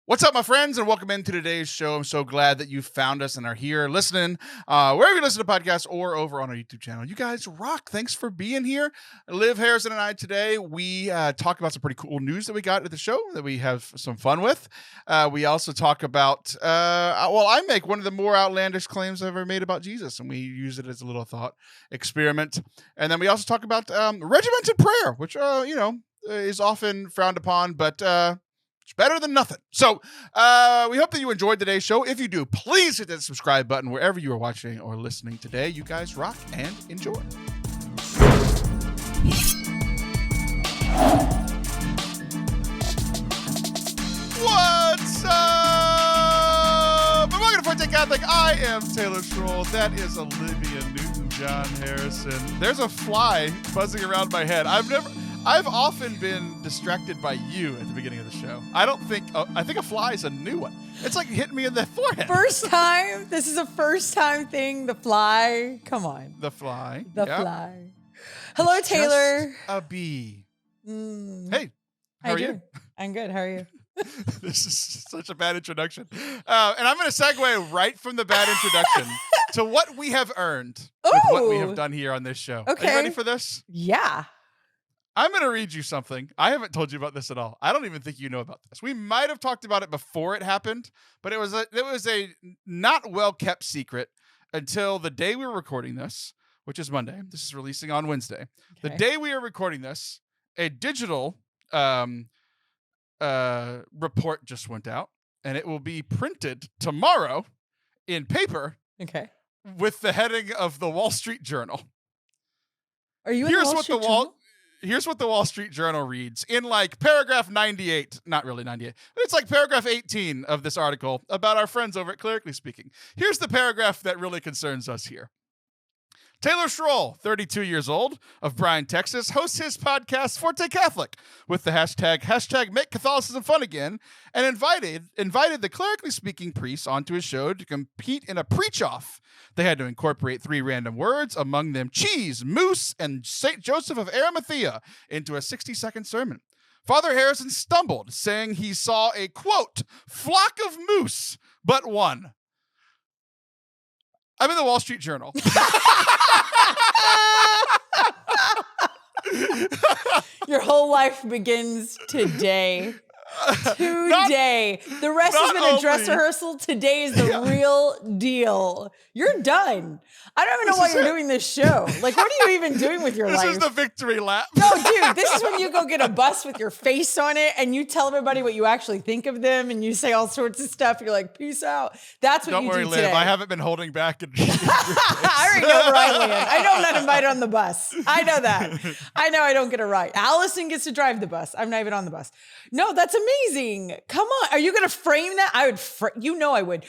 What's up, my friends, and welcome into today's show. I'm so glad that you found us and are here listening, wherever you listen to podcasts or over on our YouTube channel. You guys rock. Thanks for being here. Liv Harrison and I today, we talk about some pretty cool news that we got at the show that we have some fun with. We also talk about, I make one of the more outlandish claims I've ever made about Jesus, and we use it as a little thought experiment. And then we also talk about regimented prayer, which, is often frowned upon, but it's better than nothing. So we hope that you enjoyed today's show. If you do, please hit that subscribe button wherever you are watching or listening today. You guys rock and enjoy. What's up? And welcome to Forte Catholic. I am Taylor Schroll. That is Olivia Newton-John Harrison. There's a fly buzzing around my head. I've often been distracted by you at the beginning of the show. I think a fly is a new one. It's like hitting me in the forehead. First time? This is a first time thing. The fly. Come on. The fly. The fly. Hello, it's Taylor. Just a bee. Hey, how are you? I'm good. How are you? This is such a bad introduction. And I'm going to segue right from the bad introduction to what we have earned with what we have done here on this show. Okay. Are you ready for this? Yeah. I'm going to read you something. I haven't told you about this at all. I don't even think you know about this. We might have talked about it before it happened, but it was a not well-kept secret until the day we were recording this, which is Monday. This is releasing on Wednesday. Okay. The day we are recording this, a digital report just went out, and it will be printed tomorrow in paper. Okay. With the heading of the Wall Street Journal. Are you in the Wall Street Journal? Here's what the Wall Street Journal reads in like paragraph 98, not really 98, but it's like paragraph 18 of this article about our friends over at Clerically Speaking. Here's the paragraph that really concerns us here. Taylor Schroll, 32 years old, of Bryan, Texas, hosts his podcast Forte Catholic with the hashtag Make Catholicism Fun Again, and invited the Clerically Speaking priests onto his show to compete in a preach-off. They had to incorporate 3 random words, among them cheese, moose, and St. Joseph of Arimathea, into a 60-second sermon. Father Harrison stumbled, saying he saw a, quote, flock of moose, but one. I'm in the Wall Street Journal. Your whole life begins today. Today. The rest has been a dress rehearsal. Today is the real deal. You're done. I don't even know why you're doing this show. Like, what are you even doing with your life? This is the victory lap. No, dude, this is when you go get a bus with your face on it and you tell everybody what you actually think of them and you say all sorts of stuff. You're like, peace out. That's what you do today. Don't worry, Liv. I haven't been holding back. I already know where I land. I know I'm not invited on the bus. I know that. I know I don't get a ride. Allison gets to drive the bus. I'm not even on the bus. No, that's amazing. Come on. Are you going to frame that? I would, I would.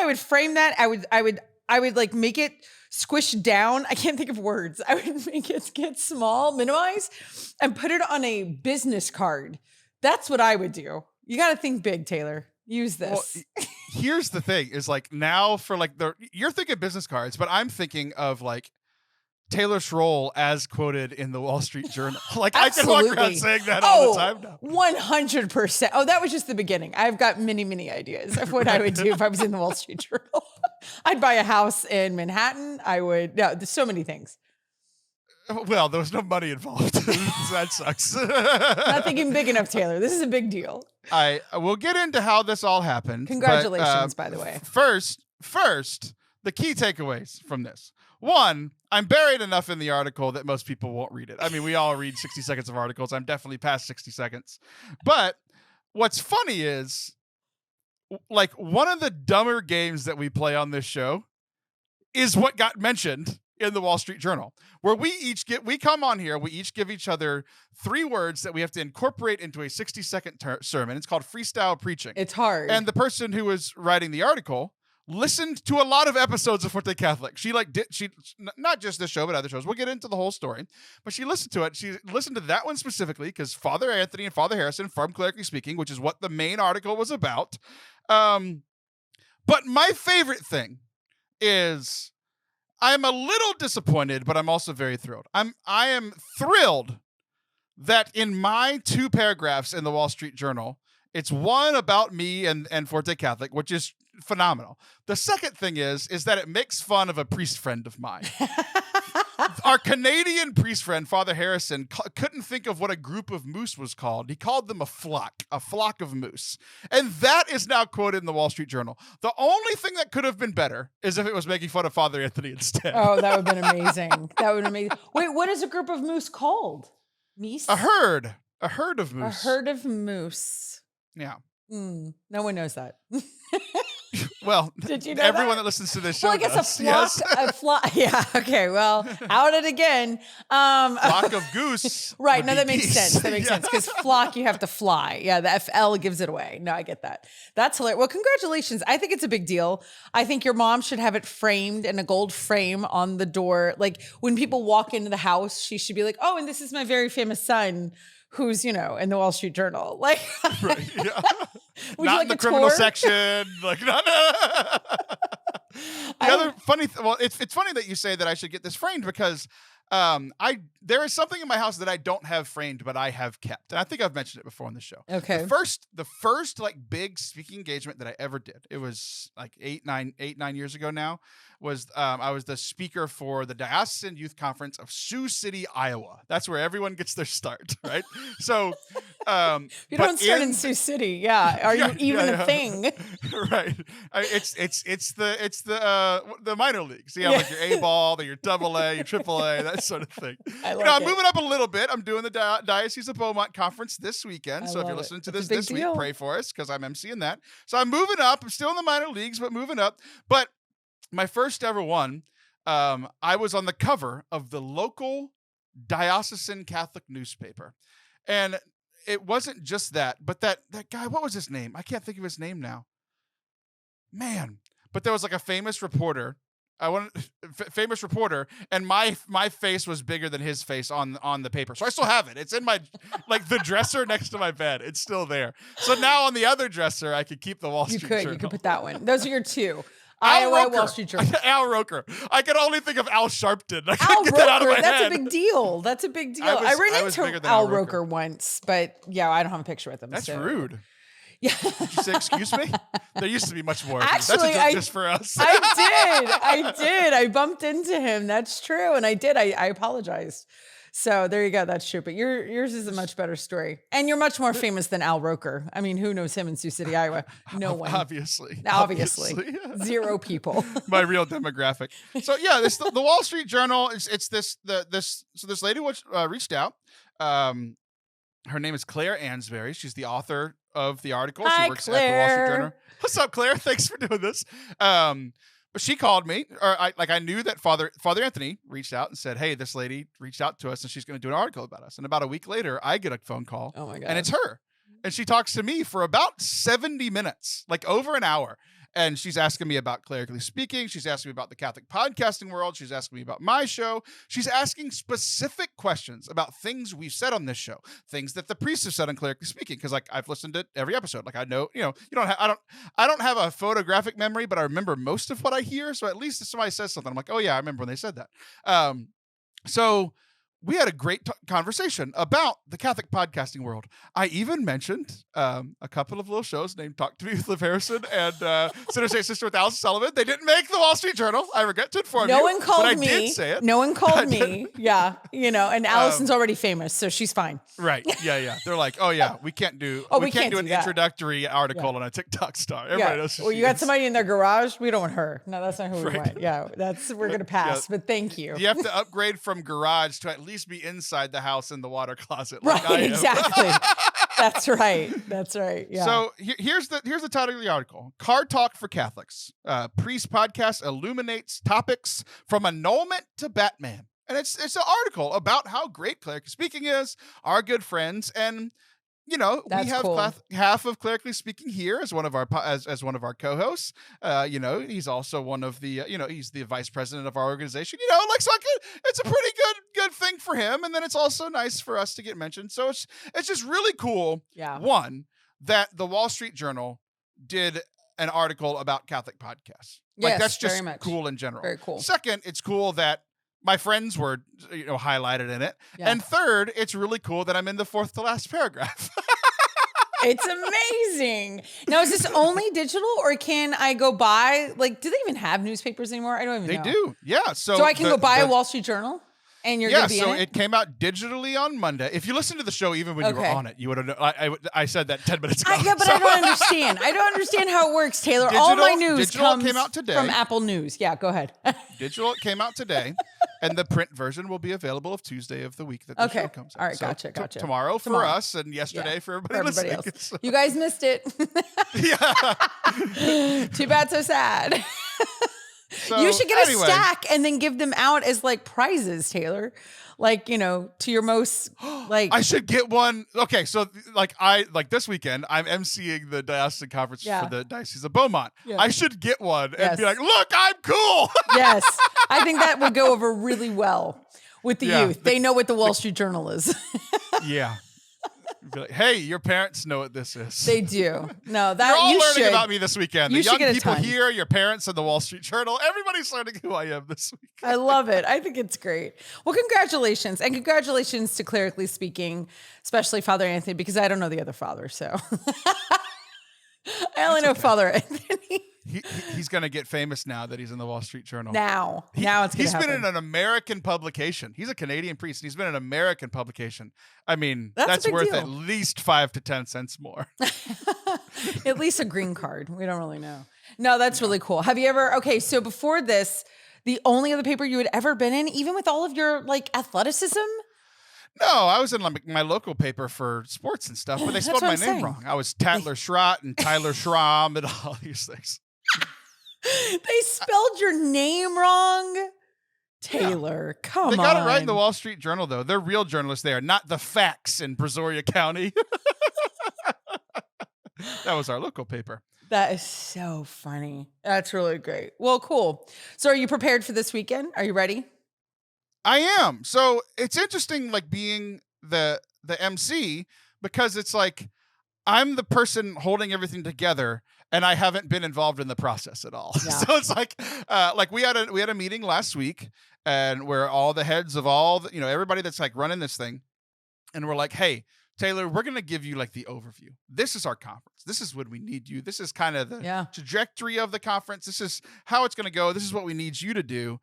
I would frame that. I would like make it squish down. I can't think of words. I would make it get small, minimize, and put it on a business card. That's what I would do. You got to think big, Taylor. Use this. Well, here's the thing is like now for like you're thinking business cards, but I'm thinking of like Taylor Schroll as quoted in the Wall Street Journal. Like absolutely. I can walk around saying that all the time now. 100%. Oh, that was just the beginning. I've got many, many ideas of what I would do if I was in the Wall Street Journal. I'd buy a house in Manhattan. There's so many things. Well, there was no money involved. That sucks. Not thinking big enough, Taylor. This is a big deal. I will get into how this all happened. Congratulations, by the way. First, the key takeaways from this. One, I'm buried enough in the article that most people won't read it. I mean, we all read 60 seconds of articles. I'm definitely past 60 seconds. But what's funny is, like, one of the dumber games that we play on this show is what got mentioned in the Wall Street Journal, where we come on here, we each give each other 3 words that we have to incorporate into a 60-second sermon. It's called freestyle preaching. It's hard. And the person who was writing the article listened to a lot of episodes of Forte Catholic. She not just this show, but other shows. We'll get into the whole story, but she listened to it. She listened to that one specifically because Father Anthony and Father Harrison from Clerically Speaking, which is what the main article was about. But my favorite thing is I'm a little disappointed, but I'm also very thrilled. I am thrilled that in my 2 paragraphs in the Wall Street Journal, It's one about me and Forte Catholic, which is phenomenal. The second thing is that it makes fun of a priest friend of mine. Our Canadian priest friend, Father Harrison, couldn't think of what a group of moose was called. He called them a flock of moose. And that is now quoted in the Wall Street Journal. The only thing that could have been better is if it was making fun of Father Anthony instead. Oh, that would have been amazing. That would have been amazing. Wait, what is a group of moose called? Meese? A herd of moose. A herd of moose. Yeah. No one knows that. Well, did you know everyone that? that listens to this show Well, I guess does. a flock. Yeah. Okay. Well, out it again. Flock of goose. Right. No, that makes sense. That makes sense because flock, you have to fly. Yeah. The FL gives it away. No, I get that. That's hilarious. Well, congratulations. I think it's a big deal. I think your mom should have it framed in a gold frame on the door. Like when people walk into the house, she should be like, "Oh, and this is my very famous son." Who's, in the Wall Street Journal. Like, right, yeah. Would not you like in the a criminal tour? section. Like, no. The other funny, it's funny that you say that I should get this framed because there is something in my house that I don't have framed, but I have kept. And I think I've mentioned it before on the show. Okay. The first like big speaking engagement that I ever did, it was like 8-9 years ago now, was I was the speaker for the Diocesan Youth Conference of Sioux City, Iowa. That's where everyone gets their start, right? So you don't start in Sioux City, yeah. Are you even a thing? Right. It's the minor leagues. You have like your A ball, then your double A, your triple A, that sort of thing. I'm moving up a little bit. I'm doing the Diocese of Beaumont conference this weekend. So if you're listening to this week, pray for us because I'm emceeing that. So I'm moving up. I'm still in the minor leagues, but moving up. But my first ever one, I was on the cover of the local diocesan Catholic newspaper. And it wasn't just that, but that guy, what was his name? I can't think of his name now. Man. But there was like a famous reporter. Famous reporter, and my face was bigger than his face on the paper. So I still have it. It's in my the dresser next to my bed. It's still there. So now on the other dresser, I could keep the Wall Street Journal. You could put that one. Those are your two. Al Iowa Roker. Wall Street Journal. Al Roker. I could only think of Al Sharpton. I Al couldn't get that out of my That's head. a big deal. That's a big deal. I ran into Al Roker once, but yeah, I don't have a picture with him. That's rude. Yeah. Did you say, excuse me? There used to be much more. Actually, that's just for us. I did. I bumped into him. That's true. And I did. I apologized. So there you go. That's true. But yours is a much better story. And you're much more famous than Al Roker. I mean, who knows him in Sioux City, Iowa? No one. Obviously. Zero people. My real demographic. So yeah, the Wall Street Journal, it's this lady reached out. Her name is Claire Ansbury. She's the author of the article. Hi, she works Claire. at the Wall Street Journal. What's up, Claire? Thanks for doing this. But she called me, or I knew that Father Anthony reached out and said, "Hey, this lady reached out to us, and she's going to do an article about us." And about a week later, I get a phone call. Oh my God. And it's her, and she talks to me for about 70 minutes, like over an hour. And she's asking me about Clerically Speaking. She's asking me about the Catholic podcasting world. She's asking me about my show. She's asking specific questions about things we've said on this show, things that the priests have said on Clerically Speaking. Because like I've listened to every episode. Like I know, I don't have a photographic memory, but I remember most of what I hear. So at least if somebody says something, I'm like, oh yeah, I remember when they said that. So we had a great conversation about the Catholic podcasting world. I even mentioned a couple of little shows named Talk to Me with Liv Harrison and Sinner Say Sister with Alice Sullivan. They didn't make the Wall Street Journal. I regret to inform you. No one called me. I did say it. No one called me. Yeah. And Allison's already famous, so she's fine. Right. Yeah. They're like, oh yeah, we can't do an introductory article on a TikTok star. Everybody knows. Well, you got somebody in their garage. We don't want her. No, that's not who we want. Yeah, we're gonna pass. But thank you. You have to upgrade from garage to at least be inside the house in the water closet. Like right. Exactly. That's right. Yeah. So here's the title of the article: Car Talk for Catholics. Priest podcast illuminates topics from annulment to Batman. And it's an article about how great Clerically Speaking is, our good friends, and we have cool. Half of Clerically Speaking here as one of our as one of our co-hosts. He's also one of the he's the vice president of our organization. It's a pretty good thing for him, and then it's also nice for us to get mentioned. So it's just really cool. Yeah. One, that the Wall Street Journal did an article about Catholic podcasts. Yes, that's just very much. cool in general. Very cool. Second, it's cool that my friends were, highlighted in it. Yeah. And third, it's really cool that I'm in the fourth to last paragraph. It's amazing. Now, is this only digital or can I go buy, like, do they even have newspapers anymore? I don't even know. They do. Yeah. So I can go buy a Wall Street Journal and you're going to be in it? It came out digitally on Monday. If you listen to the show, even when you were on it, you would have known. I said that 10 minutes ago. I don't understand. I don't understand how it works, Taylor. All my news comes came out today. From Apple News. Yeah, go ahead. Digital came out today, and the print version will be available of Tuesday of the week that the show comes out. All right, gotcha. Tomorrow for us, and yesterday for everybody else. So. You guys missed it. Too bad, so sad. So, you should get a stack and then give them out as like prizes, Taylor. Like, to your most like. I should get one. Okay, so this weekend I'm emceeing the diocesan conference for the Diocese of Beaumont. Yeah. I should get one and be like, look, I'm cool. Yes, I think that would go over really well with the youth. They know what the Wall Street Journal is. Yeah. Be like, hey, your parents know what this is. They do. No, that you're all you learning should. about me this weekend. The young people here, your parents, and the Wall Street Journal. Everybody's learning who I am this week. I love it. I think it's great. Well, congratulations, and congratulations to Clerically Speaking, especially Father Anthony, because I don't know the other father, so I only know Father Anthony. He's going to get famous now that he's in the Wall Street Journal. Now it's going to happen. He's been in an American publication. He's a Canadian priest, and he's been in an American publication. I mean, that's worth at least 5 to 10 cents more. At least a green card. We don't really know. No, that's really cool. Have you ever, so before this, the only other paper you had ever been in, even with all of your like athleticism? No, I was in my local paper for sports and stuff, but they spelled my name wrong. I was Tatler Schrott and Tyler Schramm and all these things. They spelled your name wrong? Taylor, come on. They got it right in the Wall Street Journal, though. They're real journalists there, not the facts in Brazoria County. That was our local paper. That is so funny. That's really great. Well, cool. So are you prepared for this weekend? Are you ready? I am. So it's interesting, like being the MC, because it's like I'm the person holding everything together, and I haven't been involved in the process at all. Yeah. So it's like we had a meeting last week, and where all the heads of all the, everybody that's like running this thing, and we're like, hey, Taylor, we're going to give you like the overview. This is our conference. This is when we need you. This is kind of the trajectory of the conference. This is how it's going to go. This is what we need you to do.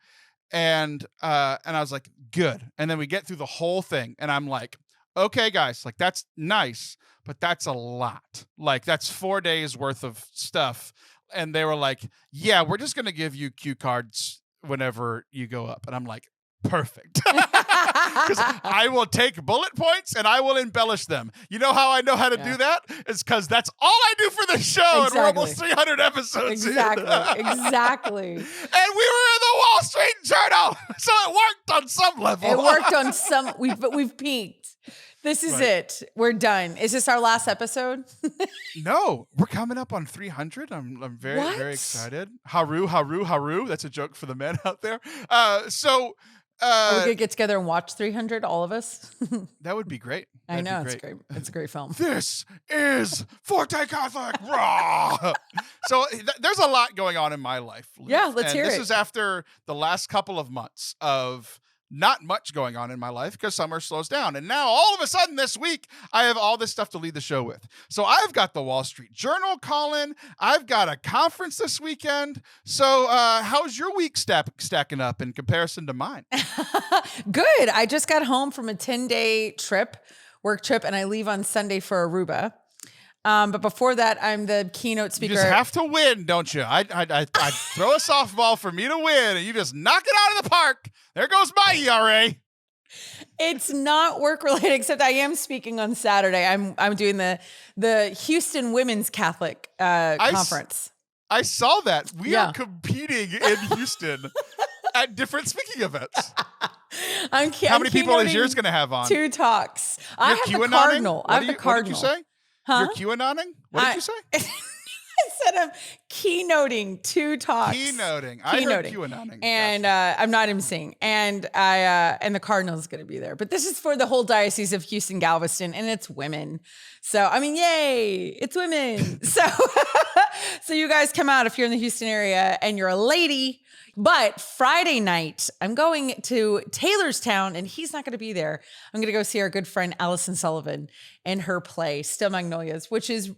And I was like, good. And then we get through the whole thing, and I'm like, okay, guys, like that's nice, but that's a lot. Like that's 4 days worth of stuff. And they were like, yeah, we're just going to give you cue cards whenever you go up. And I'm like, perfect. Because I will take bullet points and I will embellish them. You know how I know how to do that? It's because that's all I do for the show. Exactly. And we're almost 300 episodes Exactly. And we were in the Wall Street Journal. So it worked on some level. It worked on some, but we've peaked. This is it. We're done. Is this our last episode? No, we're coming up on 300. I'm very, very excited. Haru, haru, haru. That's a joke for the men out there. Are we gonna get together and watch 300, all of us? That would be great. I know, it's great. It's a great film. This is Forte Catholic. Raw. So there's a lot going on in my life. Liv. Yeah, let's hear it. This is after the last couple of months of not much going on in my life because summer slows down. And now all of a sudden this week, I have all this stuff to lead the show with. So I've got the Wall Street Journal calling. I've got a conference this weekend. So how's your week stacking up in comparison to mine? Good. I just got home from a 10-day work trip, and I leave on Sunday for Aruba. But before that, I'm the keynote speaker. You just have to win, don't you? I throw a softball for me to win, and you just knock it out of the park. There goes my ERA. It's not work related, except I am speaking on Saturday. I'm doing the Houston Women's Catholic conference. I saw that. We are competing in Houston at different speaking events. How many people is yours going to have on? 2 talks. I have the Cardinal. What did you say? Huh? You're QAnoning? What did you say? I said I'm keynoting 2 talks. Keynoting. I heard QAnoning. And I'm not emceeing. And the Cardinal's going to be there. But this is for the whole Diocese of Houston, Galveston, and it's women. So, I mean, yay, it's women. So you guys come out if you're in the Houston area and you're a lady. But Friday night, I'm going to Taylorstown, and he's not going to be there. I'm going to go see our good friend Allison Sullivan and her play, Still Magnolias, which is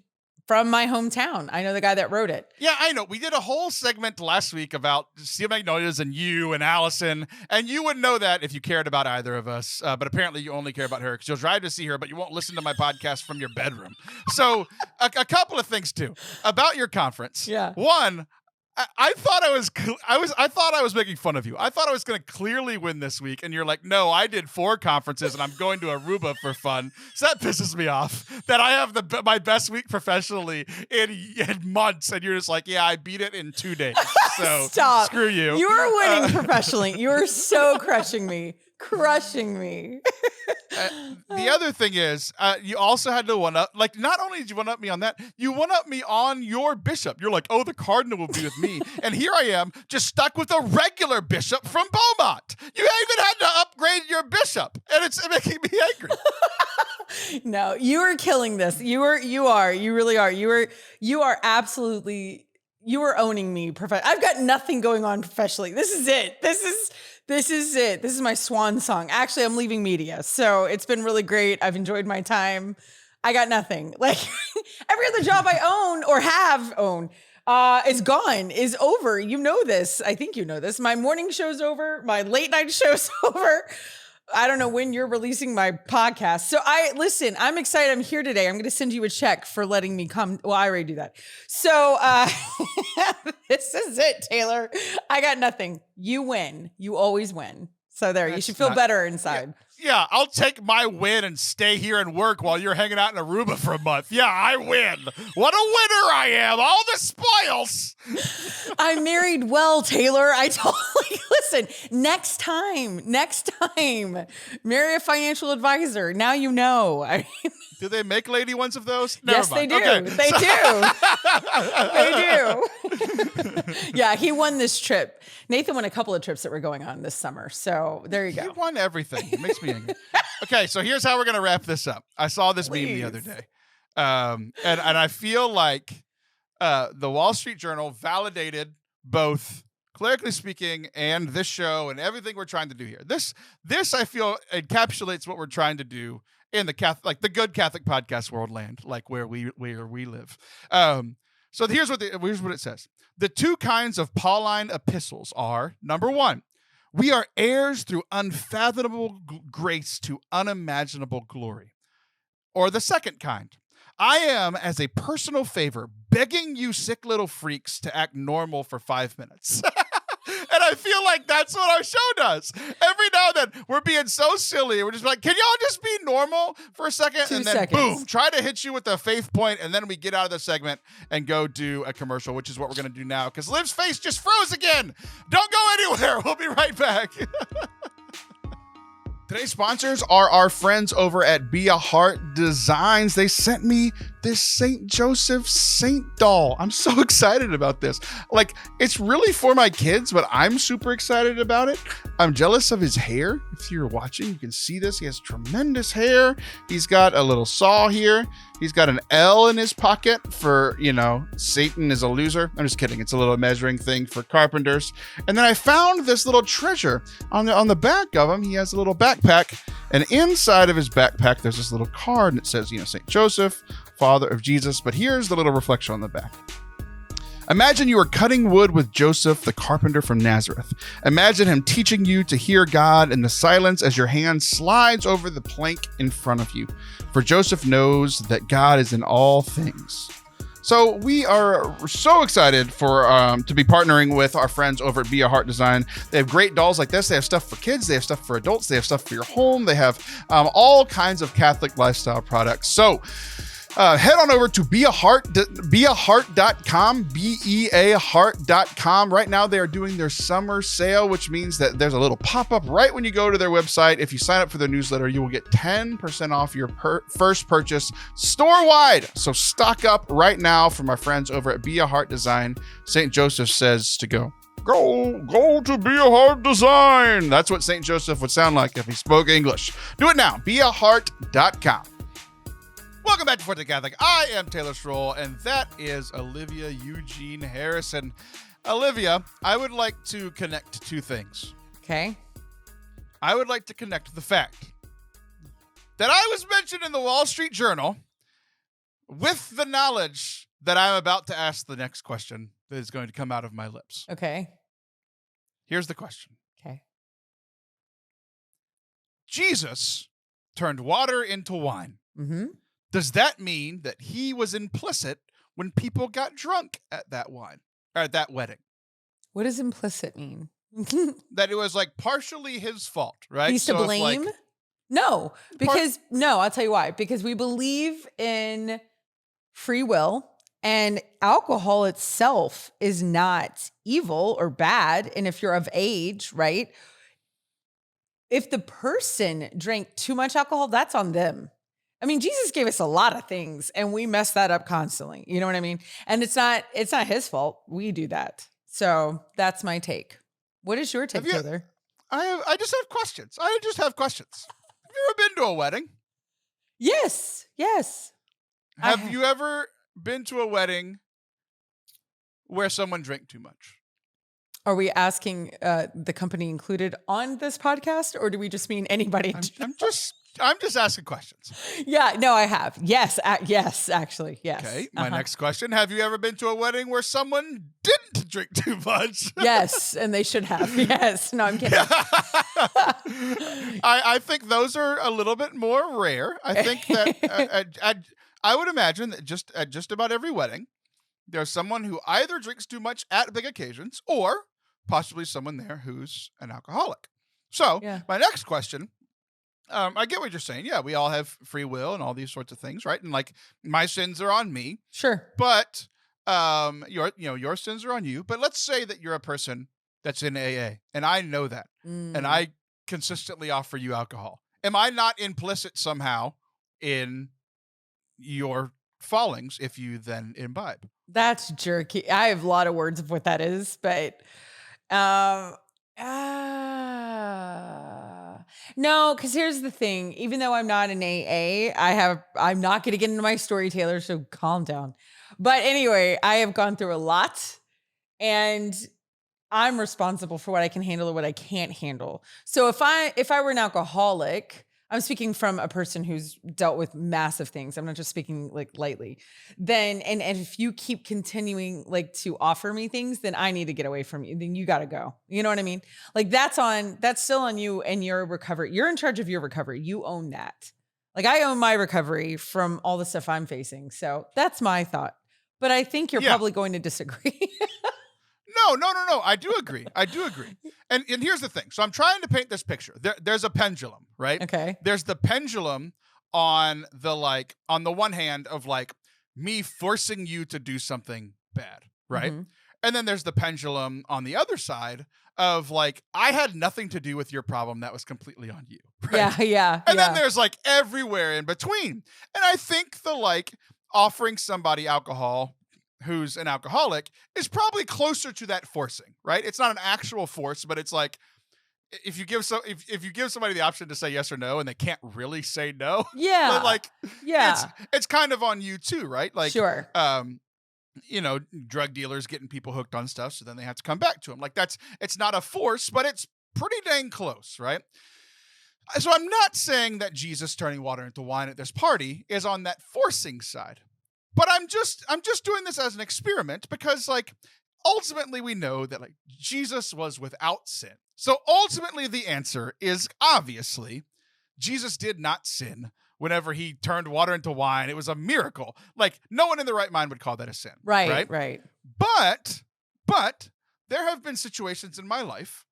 from my hometown. I know the guy that wrote it. Yeah, I know. We did a whole segment last week about Steel Magnolias and you and Allison, and you wouldn't know that if you cared about either of us. But apparently you only care about her because you'll drive to see her, but you won't listen to my podcast from your bedroom. So a couple of things, too, about your conference. Yeah. One, I thought I was making fun of you. I thought I was going to clearly win this week, and you're like, no, I did 4 conferences, and I'm going to Aruba for fun. So that pisses me off that I have my best week professionally in months, and you're just like, yeah, I beat it in 2 days. So Stop. Screw you. You are winning professionally. You are so crushing me. The other thing is, you also had to one-up, like, not only did you one-up me on that, you one-up me on your bishop. You're like, oh, the cardinal will be with me. And here I am, just stuck with a regular bishop from Beaumont. You even had to upgrade your bishop, and it's making me angry. No, you are killing this. You really are. You are absolutely, you are owning me. I've got nothing going on professionally. This is it. This is it. This is my swan song. Actually, I'm leaving media. So it's been really great. I've enjoyed my time. I got nothing. Like every other job I own or have owned is gone, is over. You know this. I think you know this. My morning show's over. My late night show's over. I don't know when you're releasing my podcast. So I'm excited. I'm here today. I'm going to send you a check for letting me come. Well, I already do that. So this is it, Taylor. I got nothing. You win. You always win. So there, you should feel better inside. Yeah, I'll take my win and stay here and work while you're hanging out in Aruba for a month. Yeah, I win. What a winner I am. All the spoils. I married well, Taylor. I totally, listen, next time, marry a financial advisor. Now you know. Do they make lady ones of those? Yes, they do. Okay. They do. Yeah, he won this trip. Nathan won a couple of trips that were going on this summer. So there you go. He won everything. It makes me angry. Okay, so here's how we're going to wrap this up. I saw this meme the other day. And I feel like the Wall Street Journal validated both clerically speaking and this show and everything we're trying to do here. This I feel encapsulates what we're trying to do in the Catholic, like the good Catholic podcast world land, like where we live. So here's what it says. The 2 kinds of Pauline epistles are, number 1, we are heirs through unfathomable grace to unimaginable glory. Or the second kind, I am, as a personal favor, begging you sick little freaks to act normal for 5 minutes. And I feel like that's what our show does. Every now and then, we're being so silly. We're just like, can y'all just be normal for a second? 2 and then, seconds. boom, try to hit you with a faith point, and then we get out of the segment and go do a commercial, which is what we're going to do now, because Liv's face just froze again. Don't go anywhere. We'll be right back. Today's sponsors are our friends over at Be a Heart Designs. They sent me this St. Joseph Saint doll. I'm so excited about this. Like, it's really for my kids, but I'm super excited about it. I'm jealous of his hair. If you're watching, you can see this. He has tremendous hair. He's got a little saw here. He's got an L in his pocket for, Satan is a loser. I'm just kidding. It's a little measuring thing for carpenters. And then I found this little treasure on the back of him. He has a little backpack, and inside of his backpack, there's this little card, and it says, St. Joseph, Father of Jesus. But here's the little reflection on the back. Imagine you are cutting wood with Joseph, the carpenter from Nazareth. Imagine him teaching you to hear God in the silence as your hand slides over the plank in front of you. For Joseph knows that God is in all things. So we are so excited for to be partnering with our friends over at Be a Heart Design. They have great dolls like this. They have stuff for kids. They have stuff for adults. They have stuff for your home. They have all kinds of Catholic lifestyle products. So head on over to beaheart.com, beaheart.com. Right now, they are doing their summer sale, which means that there's a little pop-up right when you go to their website. If you sign up for their newsletter, you will get 10% off your first purchase store-wide. So stock up right now from our friends over at Be a Heart Design. St. Joseph says to go to Be a Heart Design. That's what St. Joseph would sound like if he spoke English. Do it now, beaheart.com. Welcome back to Forte Catholic. I am Taylor Stroll, and that is Olivia Eugene Harrison. Olivia, I would like to connect two things. Okay. I would like to connect the fact that I was mentioned in the Wall Street Journal with the knowledge that I'm about to ask the next question that is going to come out of my lips. Okay. Here's the question. Okay. Jesus turned water into wine. Mm-hmm. Does that mean that he was implicit when people got drunk at that wine or at that wedding? What does implicit mean? That it was like partially his fault, right? He's to So if, blame? like, No, because I'll tell you why. Because we believe in free will, and alcohol itself is not evil or bad. And if you're of age, right? If the person drank too much alcohol, that's on them. I mean, Jesus gave us a lot of things and we mess that up constantly. You know what I mean? And it's not his fault. We do that. So that's my take. What is your take, Taylor? I just have questions. Have you ever been to a wedding? Yes. Have you ever been to a wedding where someone drank too much? Are we asking the company included on this podcast, or do we just mean anybody? I'm just asking questions. Yeah, no, I have. Yes, yes, actually, yes. Okay, my next question. Have you ever been to a wedding where someone didn't drink too much? Yes, and they should have. Yes. No, I'm kidding. I think those are a little bit more rare. I think that I would imagine that at just about every wedding, there's someone who either drinks too much at big occasions or possibly someone there who's an alcoholic. So my next question, I get what you're saying. Yeah, we all have free will and all these sorts of things, right? And like my sins are on me. Sure. But your sins are on you. But let's say that you're a person that's in AA and I know that and I consistently offer you alcohol. Am I not implicit somehow in your fallings if you then imbibe? That's jerky. I have a lot of words of what that is, but no, because here's the thing. Even though I'm not an AA, I'm not going to get into my story, Taylor, so calm down. But anyway, I have gone through a lot and I'm responsible for what I can handle or what I can't handle. So if I were an alcoholic, I'm speaking from a person who's dealt with massive things. I'm not just speaking like lightly. Then, and if you keep continuing like to offer me things, then I need to get away from you. Then you got to go. You know what I mean? Like that's still on you and your recovery. You're in charge of your recovery. You own that. Like I own my recovery from all the stuff I'm facing. So that's my thought. But I think you're probably going to disagree. No. I do agree. And here's the thing. So I'm trying to paint this picture. There's a pendulum, right? Okay. There's the pendulum on the one hand of like me forcing you to do something bad, right? Mm-hmm. And then there's the pendulum on the other side of like, I had nothing to do with your problem. That was completely on you. Right? Yeah. And then there's like everywhere in between. And I think the like offering somebody alcohol who's an alcoholic is probably closer to that forcing, right? It's not an actual force, but it's like if you give somebody the option to say yes or no and they can't really say no, it's kind of on you too, right? Like sure. Drug dealers getting people hooked on stuff, so then they have to come back to them. Like it's not a force, but it's pretty dang close, right? So I'm not saying that Jesus turning water into wine at this party is on that forcing side. But I'm just doing this as an experiment because like ultimately we know that like Jesus was without sin. So ultimately the answer is obviously Jesus did not sin whenever he turned water into wine. It was a miracle. Like no one in their right mind would call that a sin. Right. But there have been situations in my life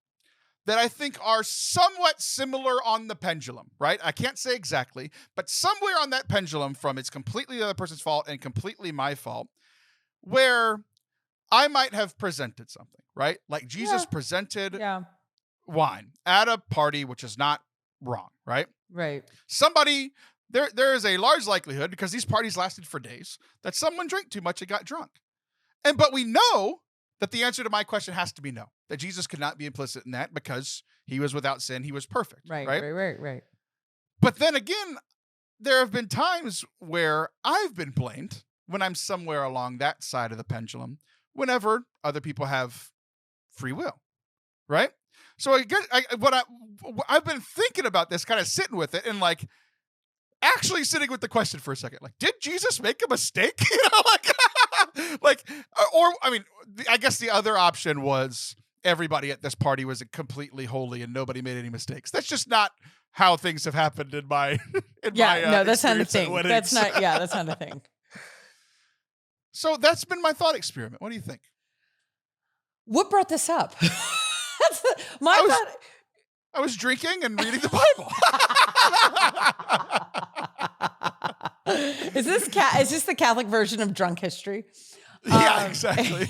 that I think are somewhat similar on the pendulum, right? I can't say exactly, but somewhere on that pendulum from it's completely the other person's fault and completely my fault, where I might have presented something, right? Like Jesus presented wine at a party, which is not wrong, right? Right. Somebody, there is a large likelihood, because these parties lasted for days, that someone drank too much and got drunk. But we know that the answer to my question has to be no. That Jesus could not be implicit in that because he was without sin. He was perfect. Right. But then again, there have been times where I've been blamed when I'm somewhere along that side of the pendulum, whenever other people have free will, right? So I've been thinking about this, kind of sitting with it, and like actually sitting with the question for a second, like, did Jesus make a mistake? Or I mean, I guess the other option was everybody at this party was completely holy and nobody made any mistakes. That's just not how things have happened in my no, that's not a experience at thing. weddings. That's not a thing. So that's been my thought experiment. What do you think? What brought this up? I was drinking and reading the Bible. Is this the Catholic version of drunk history? Yeah, exactly.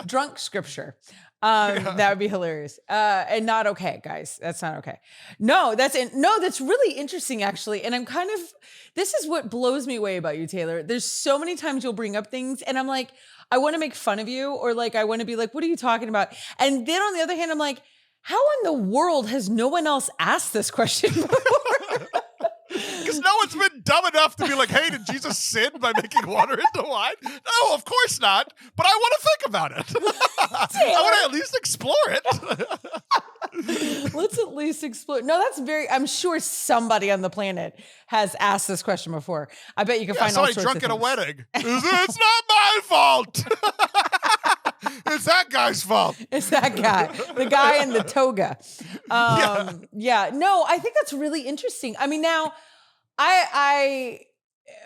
Drunk scripture. That would be hilarious. And not okay, guys. That's not okay. No, that's really interesting, actually. And this is what blows me away about you, Taylor. There's so many times you'll bring up things and I'm like, I want to make fun of you, or like, I want to be like, what are you talking about? And then on the other hand, I'm like, how in the world has no one else asked this question before? Because no one's been dumb enough to be like, hey, did Jesus sin by making water into wine? No, of course not. But I want to think about it. I want to at least explore it. Let's at least explore. No, I'm sure somebody on the planet has asked this question before. I bet you can find all sorts of drunk things. at a wedding. It's not my fault. It's that guy's fault. It's that guy, the guy in the toga. Yeah. No, I think that's really interesting. I mean, now I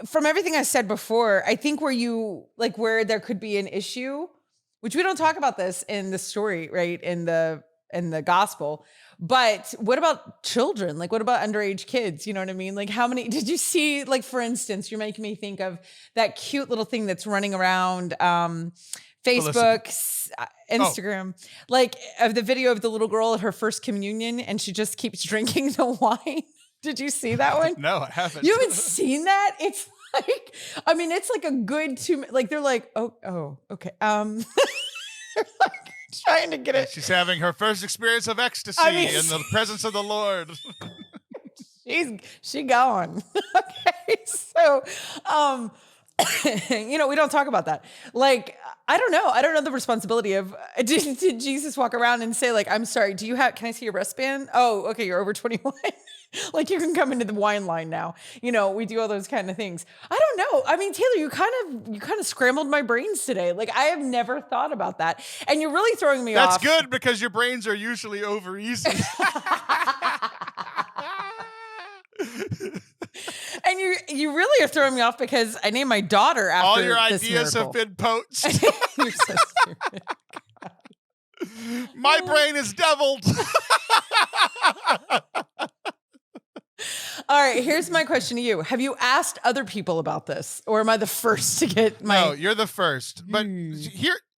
from everything I said before, I think where there could be an issue, which we don't talk about this in the story, right? In the gospel. But what about children? Like, what about underage kids? You know what I mean? Like, how many did you see? Like, for instance, you're making me think of that cute little thing that's running around Facebook, Instagram, like of the video of the little girl at her first communion, and she just keeps drinking the wine. Did you see that one? No, I haven't. You haven't seen that? It's like, I mean, it's like a good 2 minutes. Like they're like, oh, okay. They're like trying to get it. She's having her first experience of ecstasy in the presence of the Lord. She gone. Okay, so we don't talk about that. Like, I don't know the responsibility of, did Jesus walk around and say like, I'm sorry, can I see your wristband? Oh, okay, you're over 21. Like you can come into the wine line now. We do all those kind of things. I don't know. I mean, Taylor, you kind of scrambled my brains today. Like I have never thought about that. And you're really throwing me off. That's good because your brains are usually over easy. And you really are throwing me off because I named my daughter after all your this ideas miracle. have been poached. You're so stupid. My brain is deviled. All right, here's my question to you. Have you asked other people about this? Or am I the first to get my... No, you're the first. But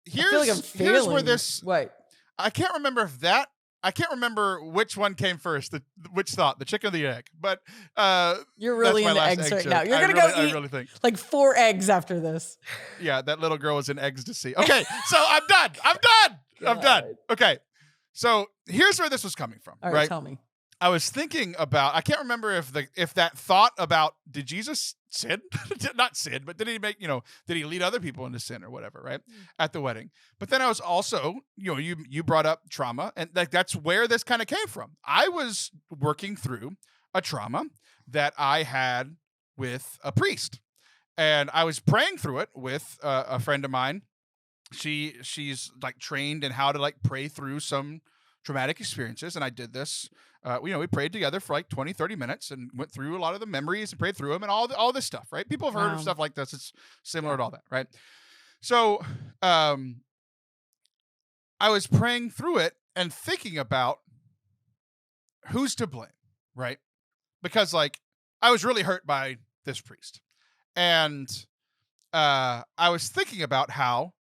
here's where this... What? I can't remember which one came first, which thought, the chicken or the egg. But you're really into eggs right now. You're going to go eat like 4 eggs after this. Yeah, that little girl was in ecstasy. Okay, so I'm done. Okay, so here's where this was coming from. All right, tell me. I was thinking about, I can't remember if that thought about, did Jesus sin? Not sin, but did he lead other people into sin or whatever, right? At the wedding. But then I was also, you brought up trauma, and like that's where this kind of came from. I was working through a trauma that I had with a priest, and I was praying through it with a friend of mine. She's like trained in how to like pray through some traumatic experiences, and I did this. We prayed together for like 20, 30 minutes and went through a lot of the memories and prayed through them and all this stuff, right? People have heard of stuff like this. It's similar to all that, right? So I was praying through it and thinking about who's to blame, right? Because like I was really hurt by this priest. And I was thinking about how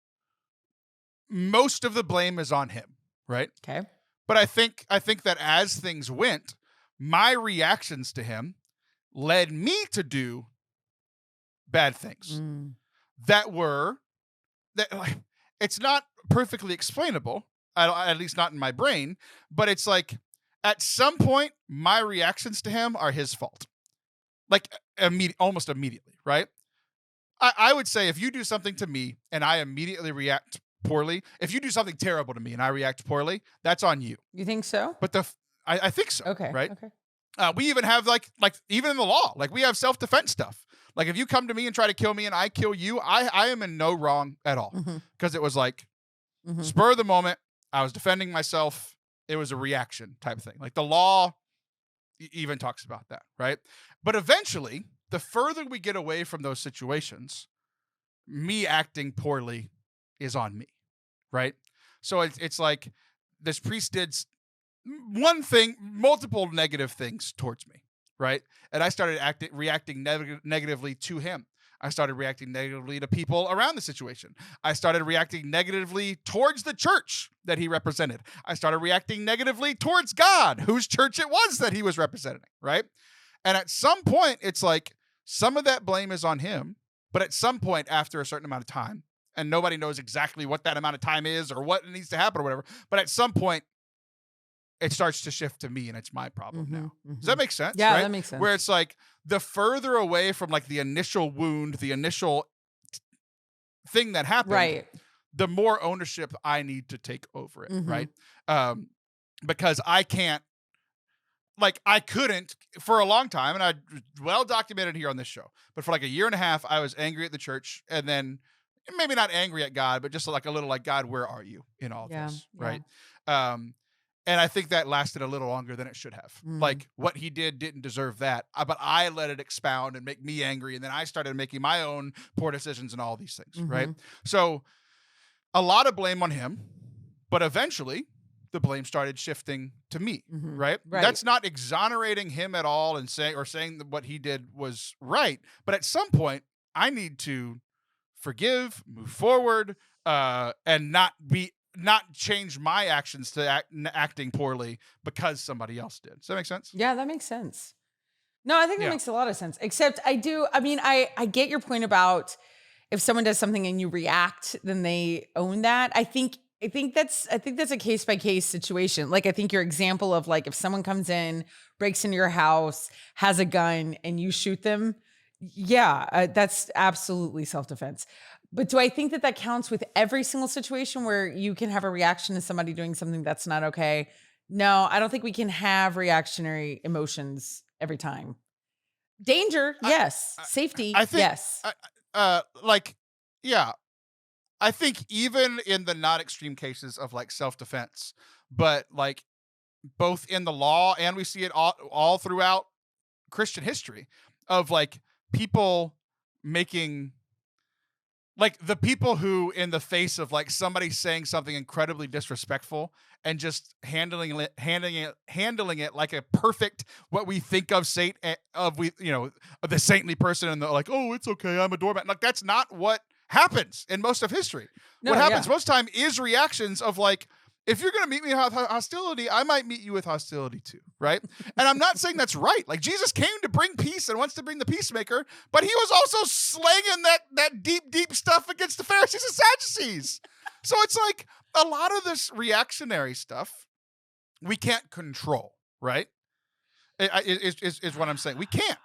most of the blame is on him, right? Okay. But I think that as things went, my reactions to him led me to do bad things that it's not perfectly explainable, at least not in my brain, but it's like at some point my reactions to him are his fault. Like almost immediately, right? I would say if you do something to me and I immediately react poorly, if you do something terrible to me and I react poorly, that's on you. You think so? But I think so, Okay. right? Okay. We even have like even in the law, like we have self-defense stuff. Like if you come to me and try to kill me and I kill you, I am in no wrong at all, because it was like spur of the moment. I was defending myself. It was a reaction type of thing. Like the law even talks about that, right? But eventually, the further we get away from those situations, me acting poorly is on me, right? So it's like this priest did one thing, multiple negative things towards me, right? And I started reacting negatively to him. I started reacting negatively to people around the situation. I started reacting negatively towards the church that he represented. I started reacting negatively towards God, whose church it was that he was representing, right? And at some point, it's like some of that blame is on him, but at some point after a certain amount of time, and nobody knows exactly what that amount of time is or what needs to happen or whatever, but at some point, it starts to shift to me and it's my problem now. Does that make sense? Yeah, right? that makes sense. Where it's like the further away from like the initial wound, the initial thing that happened, right, the more ownership I need to take over it, right? Because I can't, like I couldn't for a long time, and I well documented here on this show, but for like a year and a half, I was angry at the church, and then maybe not angry at God, but just like a little like, God, where are you in all this, right? And I think that lasted a little longer than it should have. Like what he didn't deserve that, but I let it expound and make me angry. And then I started making my own poor decisions and all these things, right? So a lot of blame on him, but eventually the blame started shifting to me, right? That's not exonerating him at all and saying that what he did was right. But at some point I need to forgive, move forward, and not change my actions to acting poorly because somebody else did. Does that make sense? Yeah, that makes sense. No, I think that makes a lot of sense. Except I get your point about if someone does something and you react, then they own that. I think that's a case by case situation. Like I think your example of like if someone comes in, breaks into your house, has a gun, and you shoot them, that's absolutely self-defense. But do I think that counts with every single situation where you can have a reaction to somebody doing something that's not okay? No, I don't think we can have reactionary emotions every time. Danger, yes. Safety, I think, yes. I think even in the not extreme cases of like self-defense, but like both in the law and we see it all throughout Christian history of like people making, like the people who in the face of like somebody saying something incredibly disrespectful and just handling it like a perfect, what we think of of the saintly person, and they're like, oh, it's okay, I'm a doormat. Like that's not what happens in most of history. What happens most time is reactions of like, if you're going to meet me with hostility, I might meet you with hostility too, right? And I'm not saying that's right. Like Jesus came to bring peace and wants to bring the peacemaker, but he was also slanging that deep stuff against the Pharisees and Sadducees. So it's like a lot of this reactionary stuff we can't control, right? Is what I'm saying. We can't.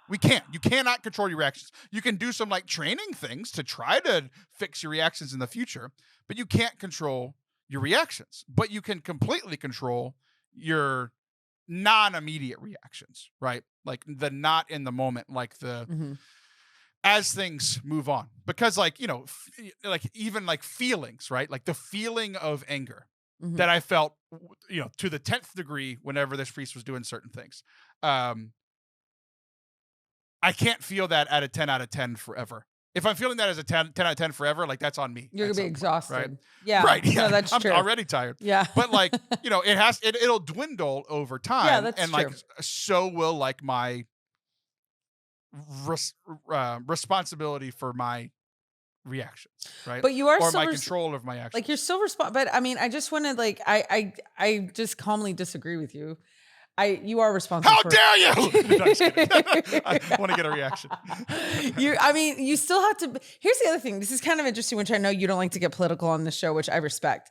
You cannot control your reactions. You can do some like training things to try to fix your reactions in the future, but you can't control your reactions. But you can completely control your non-immediate reactions, right? Like the not in the moment, like the as things move on. Because like, like even like feelings, right? Like the feeling of anger that I felt, to the 10th degree whenever this priest was doing certain things. I can't feel that at a 10 out of 10 forever. If I'm feeling that as a 10 out of 10 forever, like that's on me. You're going to be exhausted. Right? Yeah. Right. Yeah. No, that's true. I'm already tired. Yeah. But like, it'll dwindle over time. Yeah, that's and true. Like, so will like my responsibility for my reactions, right? But you are or still my control of my actions. Like you're still but I mean, I just want to like, I just calmly disagree with you. You are responsible. How dare you? No, just kidding. I want to get a reaction. You still have to. Here's the other thing. This is kind of interesting, which I know you don't like to get political on the show, which I respect.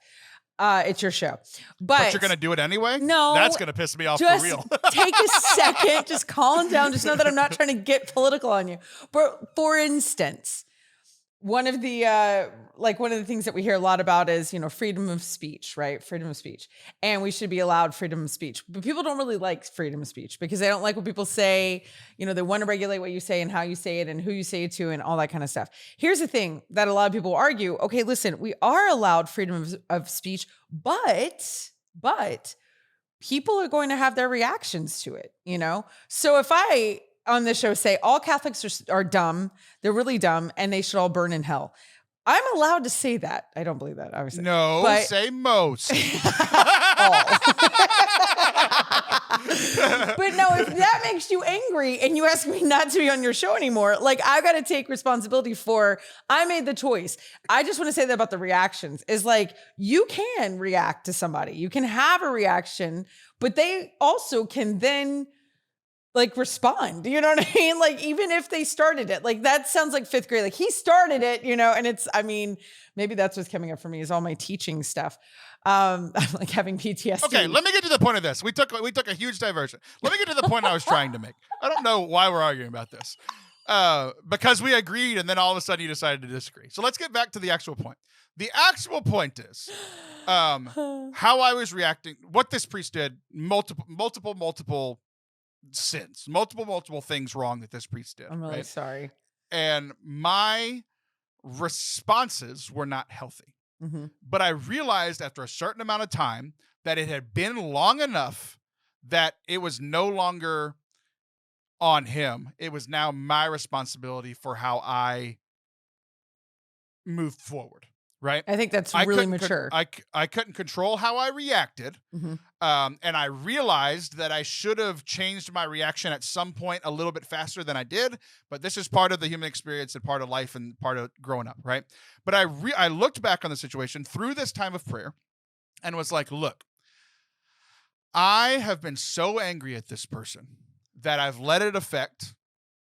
It's your show. But you're going to do it anyway? No. That's going to piss me off for Just real. take a second. Just calm down. Just know that I'm not trying to get political on you. But for instance, one of the things that we hear a lot about is, freedom of speech, right? Freedom of speech. And we should be allowed freedom of speech. But people don't really like freedom of speech because they don't like what people say. They want to regulate what you say and how you say it and who you say it to and all that kind of stuff. Here's the thing that a lot of people argue. Okay, listen, we are allowed freedom of speech, but people are going to have their reactions to it, So if I on this show say all Catholics are dumb, they're really dumb, and they should all burn in hell, I'm allowed to say that. I don't believe that, obviously. No, but say most. But no, if that makes you angry and you ask me not to be on your show anymore, I got to take responsibility for, I made the choice. I just want to say that about the reactions is you can react to somebody. You can have a reaction, but they also can then respond, you know what I mean? Even if they started it, that sounds like fifth grade, he started it, and it's, maybe that's what's coming up for me is all my teaching stuff. I'm having PTSD. Okay, let me get to the point of this. We took a huge diversion. Let me get to the point I was trying to make. I don't know why we're arguing about this. Because we agreed and then all of a sudden you decided to disagree. So let's get back to the actual point. The actual point is how I was reacting, what this priest did, multiple sins, multiple things wrong that this priest did. I'm really sorry. And my responses were not healthy. Mm-hmm. But I realized after a certain amount of time that it had been long enough that it was no longer on him. It was now my responsibility for how I moved forward. Right. I think that's really mature. I couldn't control how I reacted. Mm-hmm. And I realized that I should have changed my reaction at some point a little bit faster than I did. But this is part of the human experience and part of life and part of growing up. Right. But I looked back on the situation through this time of prayer and was like, look, I have been so angry at this person that I've let it affect.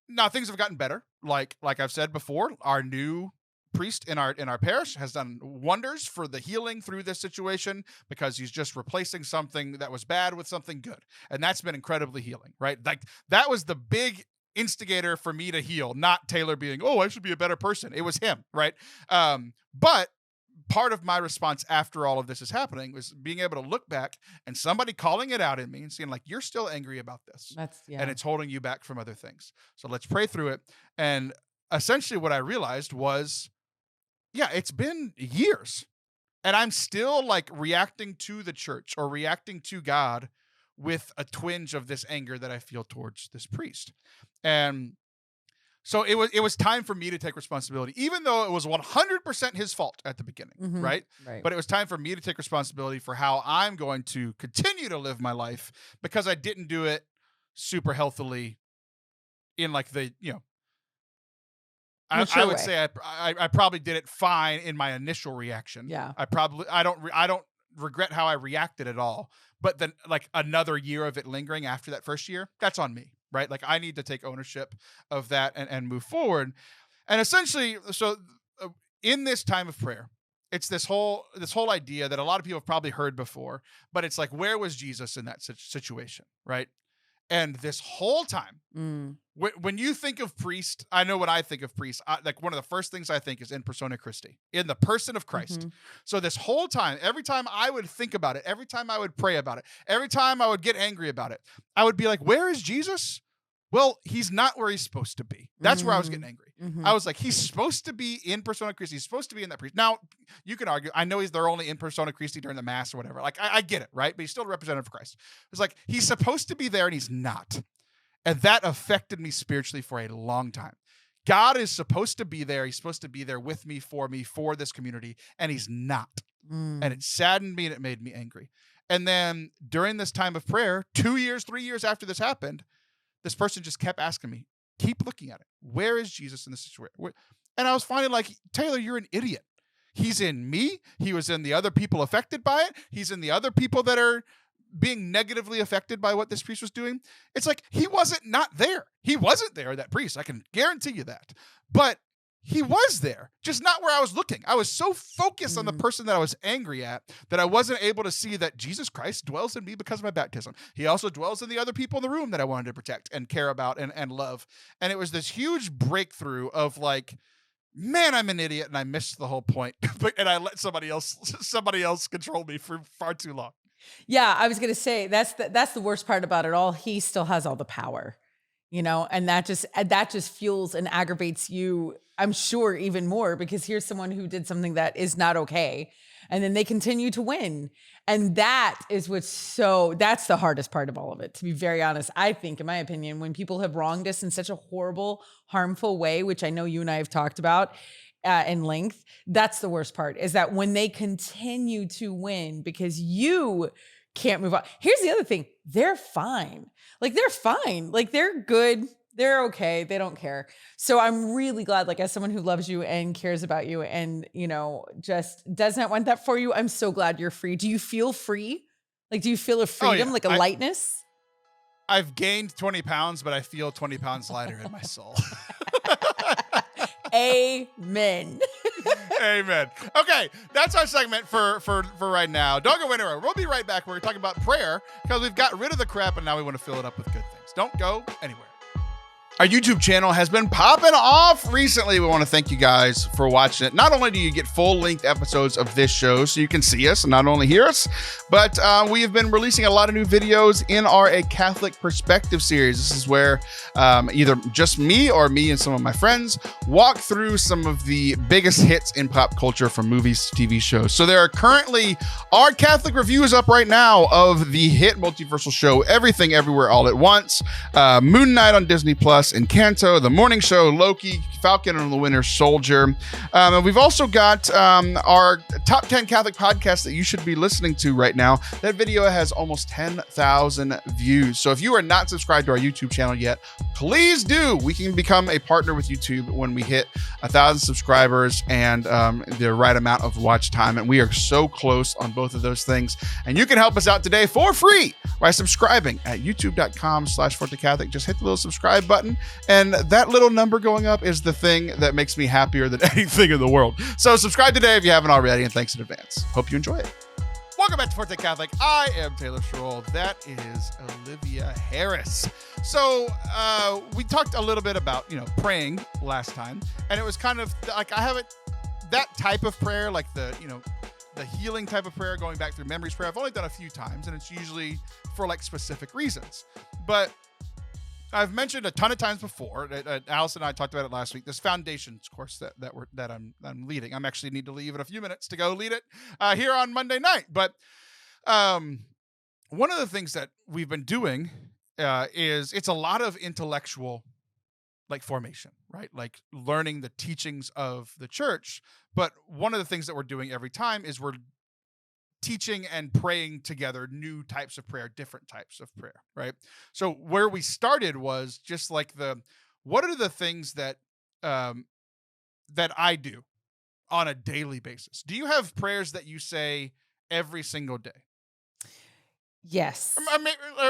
Now things have gotten better. Like I've said before, our new priest in our parish has done wonders for the healing through this situation because he's just replacing something that was bad with something good. And that's been incredibly healing, right? That was the big instigator for me to heal, not Taylor being, oh, I should be a better person. It was him, right? But part of my response after all of this is happening was being able to look back and somebody calling it out in me and seeing you're still angry about this. And it's holding you back from other things. So let's pray through it. And essentially what I realized was, yeah, it's been years and I'm still reacting to the church or reacting to God with a twinge of this anger that I feel towards this priest. And so it was time for me to take responsibility, even though it was 100% his fault at the beginning, mm-hmm. right? Right? But it was time for me to take responsibility for how I'm going to continue to live my life because I didn't do it super healthily in I would say I probably did it fine in my initial reaction. Yeah. I don't regret how I reacted at all. But then another year of it lingering after that first year, that's on me, right? I need to take ownership of that and move forward. And essentially, so in this time of prayer, it's this whole idea that a lot of people have probably heard before, but it's where was Jesus in that situation, right? And this whole time, when you think of priest, I know when I think of priest, one of the first things I think is in persona Christi, in the person of Christ. Mm-hmm. So this whole time, every time I would think about it, every time I would pray about it, every time I would get angry about it, I would be like, where is Jesus? Well, he's not where he's supposed to be. That's where I was getting angry. Mm-hmm. I was like, he's supposed to be in persona Christi. He's supposed to be in that priest. Now, you can argue, I know they're only in persona Christi during the mass or whatever. I get it, right? But he's still a representative of Christ. It's he's supposed to be there and he's not. And that affected me spiritually for a long time. God is supposed to be there. He's supposed to be there with me, for this community, and he's not. And it saddened me and it made me angry. And then during this time of prayer, 2 years, 3 years after this happened, this person just kept asking me, keep looking at it. Where is Jesus in this situation? And I was finally Taylor, you're an idiot. He's in me. He was in the other people affected by it. He's in the other people that are being negatively affected by what this priest was doing. It's he wasn't not there. He wasn't there, that priest. I can guarantee you that. But he was there, just not where I was looking. I was so focused on the person that I was angry at that I wasn't able to see that Jesus Christ dwells in me because of my baptism. He also dwells in the other people in the room that I wanted to protect and care about and love. And it was this huge breakthrough of like, man, I'm an idiot and I missed the whole point. And I let somebody else control me for far too long. Yeah, I was going to say that's the worst part about it all. He still has all the power, and that just fuels and aggravates you, I'm sure, even more, because here's someone who did something that is not okay, and then they continue to win. And that is that's the hardest part of all of it, to be very honest. I think, in my opinion, when people have wronged us in such a horrible, harmful way, which I know you and I have talked about in length, that's the worst part, is that when they continue to win because you can't move on. Here's the other thing. They're fine. They're fine. They're good. They're okay. They don't care. So I'm really glad, as someone who loves you and cares about you and, just does not want that for you, I'm so glad you're free. Do you feel free? Do you feel a freedom, a lightness? I've gained 20 pounds, but I feel 20 pounds lighter in my soul. Amen. Amen. Okay, that's our segment for right now. Don't go anywhere. We'll be right back. We're talking about prayer because we've got rid of the crap and now we want to fill it up with good things. Don't go anywhere. Our YouTube channel has been popping off recently. We want to thank you guys for watching it. Not only do you get full-length episodes of this show so you can see us and not only hear us, but we have been releasing a lot of new videos in our A Catholic Perspective series. This is where either just me or me and some of my friends walk through some of the biggest hits in pop culture from movies to TV shows. So there are currently our Catholic reviews up right now of the hit multiversal show Everything Everywhere All at Once, Moon Knight on Disney Plus, Encanto, The Morning Show, Loki, Falcon and the Winter Soldier. And we've also got our top 10 Catholic podcasts that you should be listening to right now. That video has almost 10,000 views. So if you are not subscribed to our YouTube channel yet, please do. We can become a partner with YouTube when we hit 1,000 subscribers and the right amount of watch time. And we are so close on both of those things. And you can help us out today for free by subscribing at youtube.com/Forte Catholic. Just hit the little subscribe button. And that little number going up is the thing that makes me happier than anything in the world. So subscribe today if you haven't already, and thanks in advance. Hope you enjoy it. Welcome back to Forte Catholic. I am Taylor Schroll. That is Olivia Harris. So we talked a little bit about, praying last time, and it was kind of like I haven't that type of prayer, like the healing type of prayer, going back through memories prayer. I've only done a few times, and it's usually for specific reasons. But I've mentioned a ton of times before. Alice and I talked about it last week. This foundations course that I'm leading. I'm actually need to leave in a few minutes to go lead it here on Monday night. But one of the things that we've been doing is it's a lot of intellectual formation, right? Learning the teachings of the church. But one of the things that we're doing every time is we're teaching and praying together new types of prayer, different types of prayer, right? So where we started was just what are the things that that I do on a daily basis? Do you have prayers that you say every single day? Yes.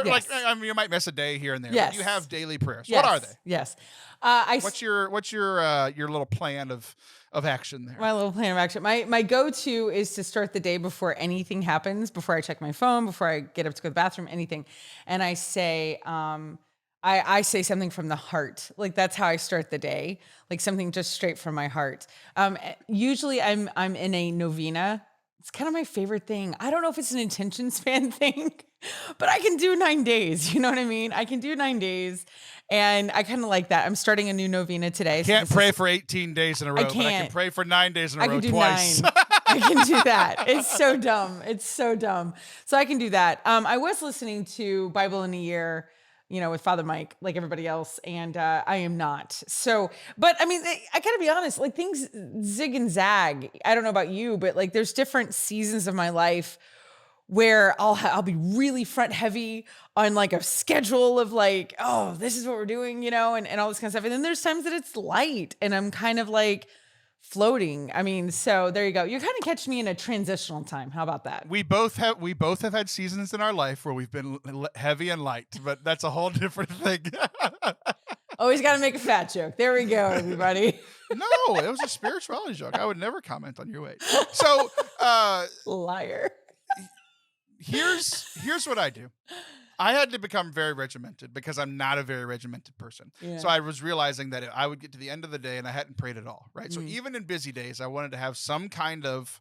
Yes. You might miss a day here and there. Yes. But you have daily prayers. Yes. What are they? Yes. What's your little plan of action there? My little plan of action. My go-to is to start the day before anything happens, before I check my phone, before I get up to go to the bathroom, anything. And I say, I say something from the heart. That's how I start the day. Something just straight from my heart. Usually I'm in a novena. It's kind of my favorite thing. I don't know if it's an attention span thing, but I can do 9 days. You know what I mean? I can do 9 days. And I kind of like that. I'm starting a new novena today. Can't pray for 18 days in a row, but I can pray for 9 days in a row twice. I can do that. It's so dumb. It's so dumb. So I can do that. I was listening to Bible in a Year, with Father Mike, like everybody else, and I am not. So, but I gotta be honest, things zig and zag. I don't know about you, but there's different seasons of my life where I'll be really front heavy on a schedule of oh, this is what we're doing, and all this kind of stuff. And then there's times that it's light and I'm kind of floating. So there you go. You kind of catch me in a transitional time. How about that? We both have had seasons in our life where we've been heavy and light, but that's a whole different thing. Always got to make a fat joke. There we go, everybody. No, it was a spirituality joke. I would never comment on your weight. So Liar. here's what I do. I had to become very regimented because I'm not a very regimented person. Yeah. So I was realizing that I would get to the end of the day and I hadn't prayed at all, right? So even in busy days, I wanted to have some kind of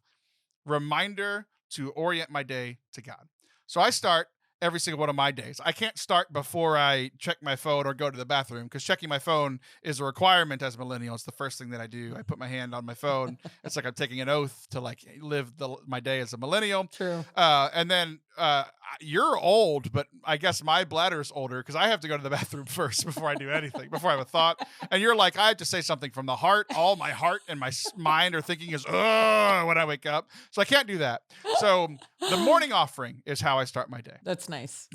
reminder to orient my day to God. So I start every single one of my days. I can't start before I check my phone or go to the bathroom because checking my phone is a requirement as a millennial. It's the first thing that I do. I put my hand on my phone. It's like I'm taking an oath to like live my day as a millennial. True. And then you're old, but I guess my bladder is older because I have to go to the bathroom first before I do anything, before I have a thought. And you're like, I have to say something from the heart. All my heart and my mind are thinking is, ugh, when I wake up. So I can't do that. So the morning offering is how I start my day. That's nice.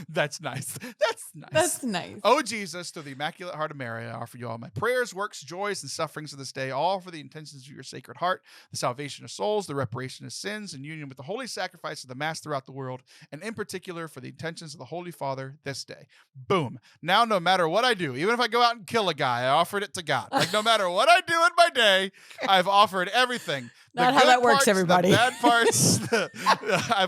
That's nice. That's nice. That's nice. Oh, Jesus, through the Immaculate Heart of Mary, I offer you all my prayers, works, joys, and sufferings of this day, all for the intentions of your Sacred Heart, the salvation of souls, the reparation of sins, and union with the holy sacrifice of the Mass throughout the world, and in particular for the intentions of the Holy Father this day. Boom. Now, no matter what I do, even if I go out and kill a guy, I offered it to God. Like, no matter what I do in my day, I've offered everything. Not how that works, everybody. The bad parts,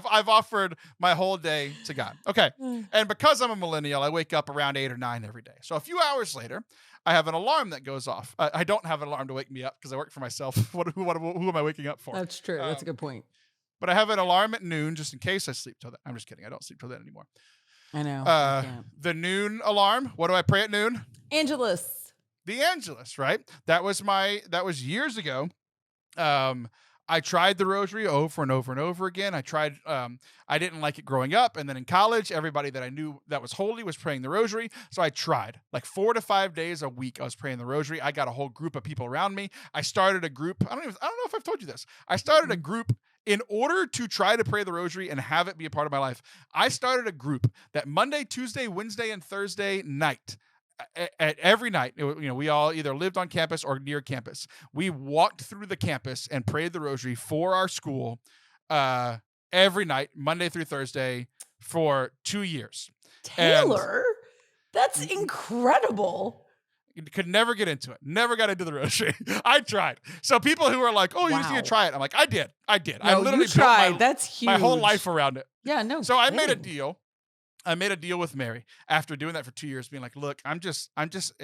I've offered my whole day to God. Okay. And because I'm a millennial, I wake up around 8 or 9 every day. So a few hours later, I have an alarm that goes off. I don't have an alarm to wake me up because I work for myself. Who am I waking up for? That's true. That's a good point. But I have an alarm at noon just in case I sleep till then. I'm just kidding. I don't sleep till then anymore. I know. The noon alarm. What do I pray at noon? Angelus. The Angelus, right? That was years ago. I tried the rosary over and over and over again. I didn't like it growing up. And then in college, everybody that I knew that was holy was praying the rosary. So I tried like 4 to 5 days a week. I was praying the rosary. I got a whole group of people around me. I started a group. I don't know if I've told you this. I started a group in order to try to pray the rosary and have it be a part of my life. I started a group that Monday, Tuesday, Wednesday, and Thursday night, at every night, we all either lived on campus or near campus. We walked through the campus and prayed the rosary for our school every night, Monday through Thursday, for 2 years. Taylor, that's incredible. Could never get into it. Never got into the rosary. I tried. So people who are like, "Oh, you just need to try it," I'm like, "I did. No, I literally you tried. That's huge. my whole life around it." Yeah, no. So I made a deal. I made a deal with Mary after doing that for 2 years, being like, look, it's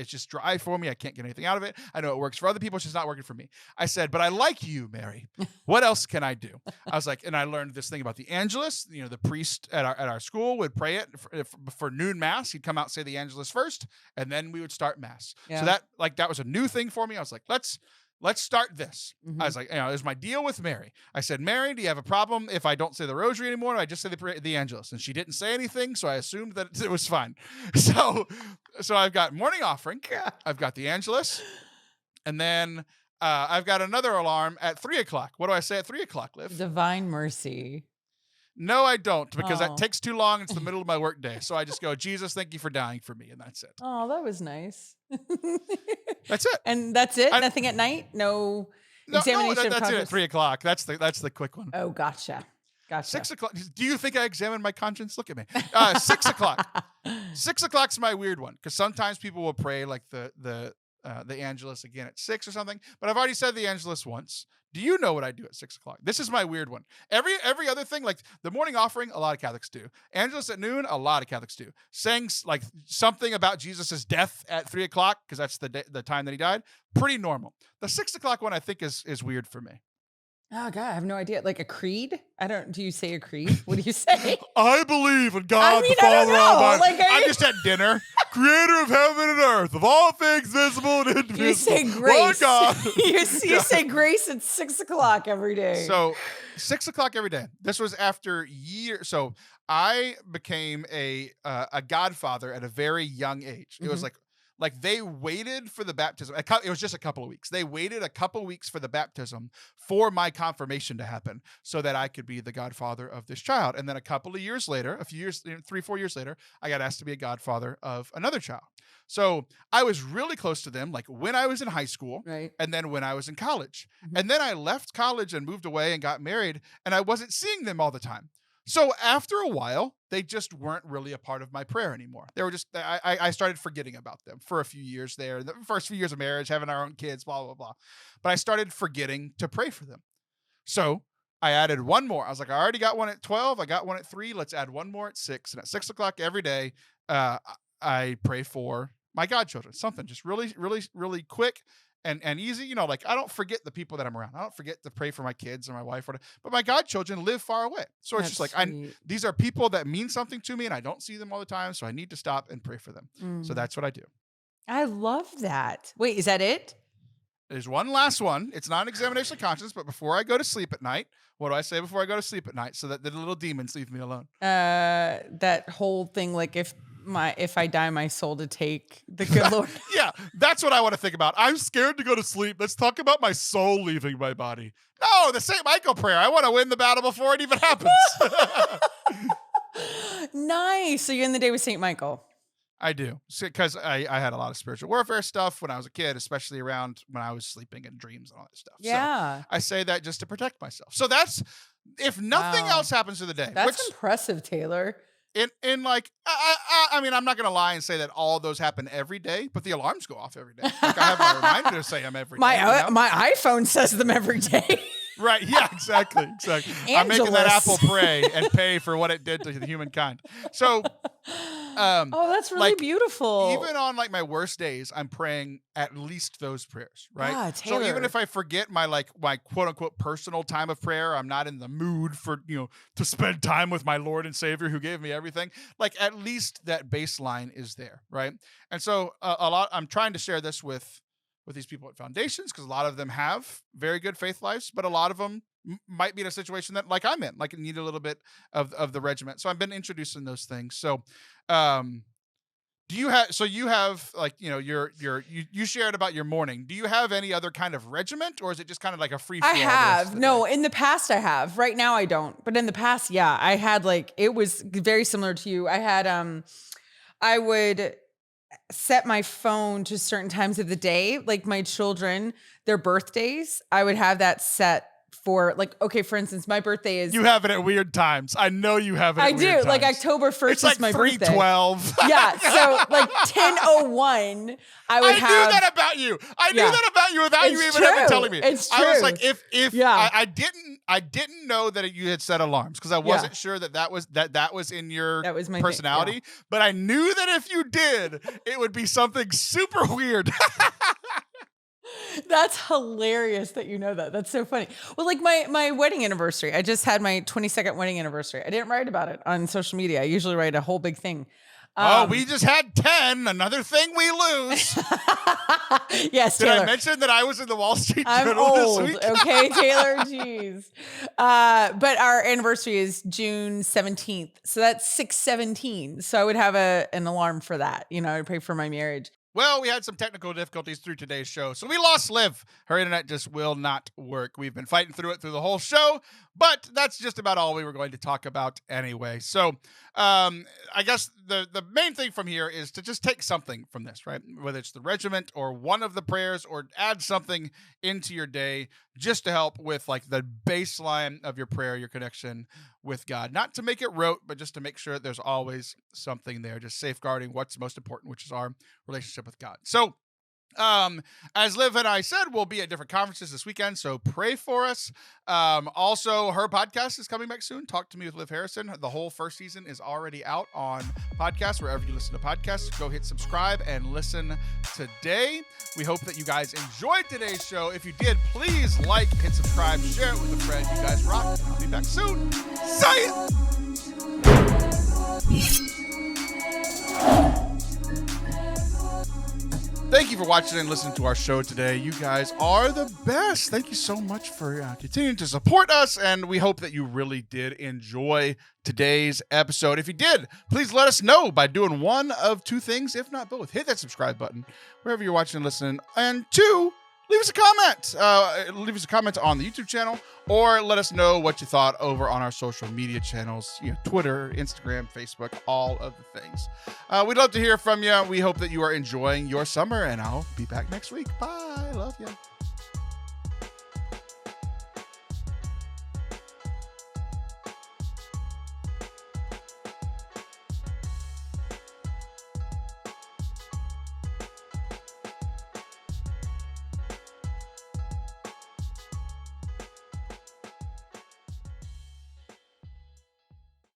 just dry for me. I can't get anything out of it. I know it works for other people. It's just not working for me. I said, but I like you, Mary. What else can I do? I was like, and I learned this thing about the Angelus. The priest at our school would pray it for noon mass. He'd come out and say the Angelus first, and then we would start mass. Yeah. So that was a new thing for me. I was like, let's start this. I was like, it was my deal with Mary. I said, Mary, do you have a problem if I don't say the rosary anymore? I just say the Angelus. And she didn't say anything, so I assumed that it was fine. So I've got morning offering. I've got the Angelus. And then I've got another alarm at 3 o'clock. What do I say at 3 o'clock, Liv? Divine mercy. No, I don't, because that takes too long. It's the middle of my work day. So I just go, Jesus, thank you for dying for me. And that's it. Oh, that was nice. That's it. And that's it? Nothing at night? No examination of that's conscience? it at 3 o'clock. That's the quick one. Oh, gotcha. 6 o'clock. Do you think I examined my conscience? Look at me. 6 o'clock. 6 o'clock's my weird one, because sometimes people will pray like the Angelus again at 6 or something. But I've already said the Angelus once. Do you know what I do at 6 o'clock? This is my weird one. Every other thing, like the morning offering, a lot of Catholics do. Angelus at noon, a lot of Catholics do. Saying like something about Jesus' death at 3 o'clock, because that's the time that he died, pretty normal. The 6 o'clock one I think is weird for me. Oh God, I have no idea. Like a creed? Do you say a creed? What do you say? I believe in God the Father Almighty. I'm just at dinner. Creator of heaven and earth, of all things visible and invisible. You say grace. God. you say grace at 6 o'clock every day. So 6 o'clock every day. This was after years. So I became a godfather at a very young age. It was like they waited for the baptism. It was just a couple of weeks. They waited a couple of weeks for the baptism for my confirmation to happen so that I could be the godfather of this child. And then a couple of years later, 3-4 years later, I got asked to be a godfather of another child. So I was really close to them, like when I was in high school, right, and then when I was in college. And then I left college and moved away and got married, and I wasn't seeing them all the time. So after a while, they just weren't really a part of my prayer anymore. They were just, I started forgetting about them for a few years there. The first few years of marriage, having our own kids, blah, blah, blah. But I started forgetting to pray for them. So I added one more. I was like, I already got one at 12. I got one at 3. Let's add one more at 6. And at 6 o'clock every day, I pray for my godchildren. Something just really, really, really quick and easy. You know, like I don't forget the people that I'm around. I don't forget to pray for my kids or my wife, but my godchildren live far away. So it's just like, these are people that mean something to me and I don't see them all the time. So I need to stop and pray for them. So that's what I do. I love that. Wait, is that it? There's one last one. It's not an examination of conscience, but before I go to sleep at night, what do I say before I go to sleep at night so that the little demons leave me alone? That whole thing, like if I die, my soul to take the good Lord. Yeah, that's what I want to think about. I'm scared to go to sleep. Let's talk about my soul leaving my body. No, the St. Michael prayer. I want to win the battle before it even happens. Nice. So you're in the day with St. Michael. I do, because I had a lot of spiritual warfare stuff when I was a kid, especially around when I was sleeping in dreams and all that stuff. Yeah. So I say that just to protect myself. So that's, if nothing else happens to the day. That's impressive, Taylor. In like, I mean, I'm not going to lie and say that all those happen every day, but the alarms go off every day. Like I have my reminder to say them every day. My iPhone says them every day. Right. Yeah, exactly. I'm making that Apple pray and pay for what it did to the humankind. So, oh, that's really beautiful. Even on like my worst days, I'm praying at least those prayers, right? Ah, Taylor. So even if I forget my quote unquote personal time of prayer, I'm not in the mood for, to spend time with my Lord and Savior who gave me everything. Like at least that baseline is there, right? And so I'm trying to share this with these people at foundations, because a lot of them have very good faith lives, but a lot of them might be in a situation that like I'm in, like need a little bit of the regiment. So I've been introducing those things. So, you have like, you shared about your morning. Do you have any other kind of regiment, or is it just kind of like a free flow? I have. No, in the past I have. Right now I don't. But in the past, yeah, I had it was very similar to you. I had, I would set my phone to certain times of the day, like my children, their birthdays. I would have that set for for instance, my birthday is. You have it at weird times. I know you have it. I do. Times. Like October 1st is my birthday. 3:12. Yeah. So 10:01, I would have. I knew that about you. I knew that about you without you even ever telling me. It's true. I was like, if I didn't know that you had set alarms, because I wasn't sure that was in your personality. Thing, but I knew that if you did, it would be something super weird. That's hilarious that you know that. That's so funny. Well, like my wedding anniversary, I just had my 22nd wedding anniversary. I didn't write about it on social media. I usually write a whole big thing. We just had 10. Another thing we lose. Yes, Did Taylor. I mention that I was in the Wall Street Journal I'm old, this week? Okay, Taylor? Jeez. But our anniversary is June 17th. So that's 6/17. So I would have an alarm for that. I would pray for my marriage. Well, we had some technical difficulties through today's show, so we lost Liv. Her internet just will not work. We've been fighting through it through the whole show, but that's just about all we were going to talk about anyway. So I guess the main thing from here is to just take something from this, right? Whether it's the regiment or one of the prayers, or add something into your day just to help with like the baseline of your prayer, your connection with God. Not to make it rote, but just to make sure that there's always something there, just safeguarding what's most important, which is our relationship with God. So as Liv and I said, we'll be at different conferences this weekend, so pray for us. Also, her podcast is coming back soon. Talk to Me with Liv Harrison. The whole first season is already out on podcasts, wherever you listen to podcasts. Go hit subscribe and listen today. We hope that you guys enjoyed today's show. If you did, please hit subscribe, share it with a friend. You guys rock, and I'll be back soon. See ya! Thank you for watching and listening to our show today. You guys are the best. Thank you so much for continuing to support us, and we hope that you really did enjoy today's episode. If you did, please let us know by doing one of two things, if not both. Hit that subscribe button wherever you're watching and listening, and 2, leave us a comment. Leave us a comment on the YouTube channel, or let us know what you thought over on our social media channels, Twitter, Instagram, Facebook, all of the things. We'd love to hear from you. We hope that you are enjoying your summer, and I'll be back next week. Bye. Love you.